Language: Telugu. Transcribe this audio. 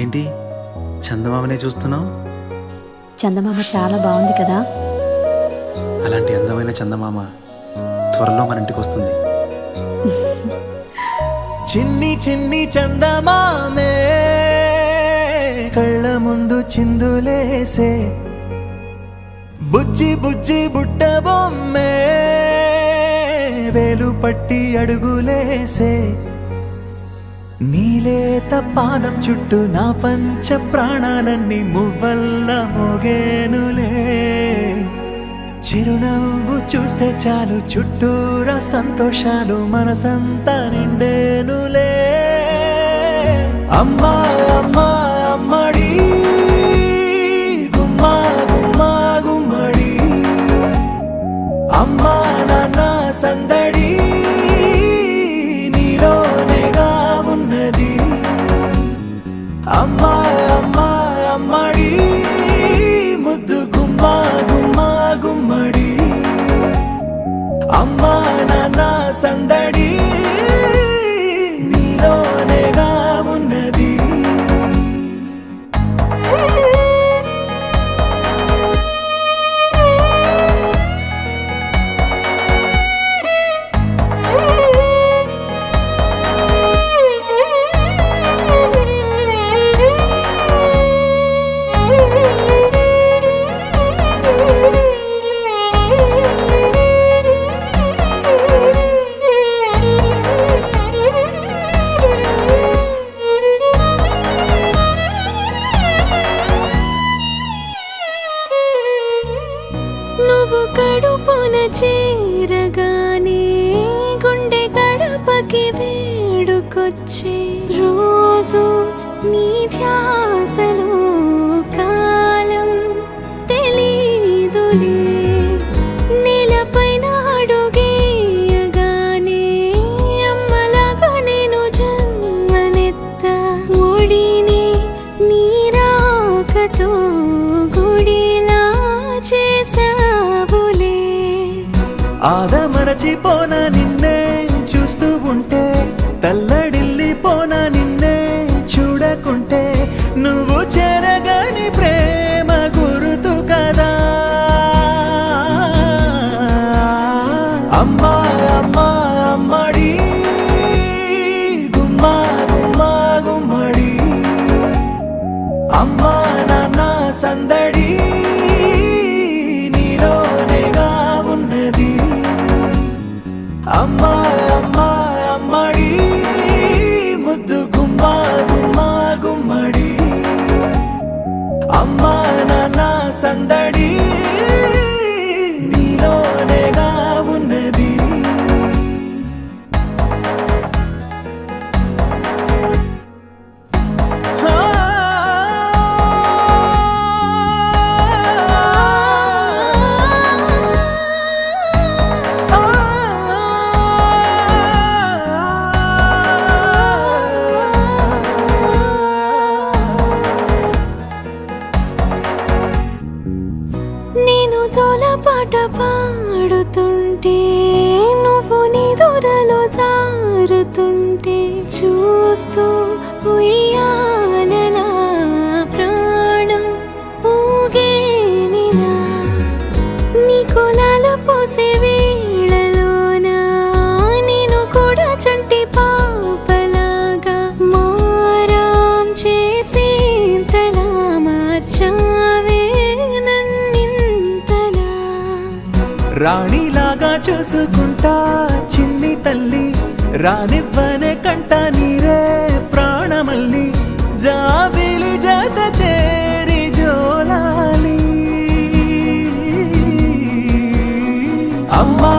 ఏంటి చందమామనే చూస్తున్నావు? చందమామ చాలా బాగుంది కదా. అలాంటి అందమైన చందమామ త్వరలో మన ఇంటికి వస్తుంది. చిన్ని చిన్ని చందమామే కళ్ళ ముందు చిందులేసే, బుజ్జి బుజ్జి బుట్ట బొమ్మే వేలు పట్టి అడుగులేసే, నీలేత పానం చుట్టూ నా పంచ ప్రాణాలన్నీ మువ్వల్ల మోగేనులే. చిరునవ్వు చూస్తే చాలు చుట్టూరా సంతోషాలు మనసంతా నిండేనులే. అమ్మా అమ్మా అమ్మడి గుమ్మా గుమ్మా గుమ్మడి, అమ్మా నాన్న సందడి నీలోనేగా ఉన్నది. అమ్మా అమ్మా అమ్మడి ముద్దు గుమ్మా గుమ్మా గుమ్మడి, అమ్మా నాన్న సందడి నీలోనేగా ఉన్నది. నువ్వు కడుపున చేరగానే గుండె గడపకి వేడుకొచ్చే, రోజు నీ ధ్యాసలో కాలం తెలీదులే. నేలపైన అడుగేయగానే అమ్మలాగా నేను జన్మనెత్త, ఒడిని నీ రాకతో గుడిలా చేసావులే. ఆదమరచిపోనా నిన్నే చూస్తూ ఉంటే, తల్లడిల్లిపోనా నిన్నే చూడకుంటే, నువ్వు చెరగని ప్రేమ గురుతు కదా. అమ్మా అమ్మా అమ్మడి గుమ్మా గుమ్మా గుమ్మడి, అమ్మా నాన్న సందడి నీలోనేగా ఉన్నది. అమ్మా అమ్మా అమ్మడి ముద్దు గుమ్మా గుమ్మా గుమ్మడి, అమ్మా నాన్న సందడి నీలోనేగా ఉన్నది. నేను జోలపాట పాడుతుంటే, నువ్వు నిదురలో జారుతుంటే, చూస్తూ ఉయ్యాలలా ప్రాణం ఊగేనిలా. నీ కులాల పోసే వేళలోన నేను కూడా చంటి పాపలాగా మారాం చేసేంతలా మార్చావే నన్నింతలా. రాణిలాగా చూసుకుంటా చిన్ని తల్లి, రానివ్వనే కంట నీరే ప్రాణమల్లి, జాబిలి జత చేరి జోలాలి. అమ్మా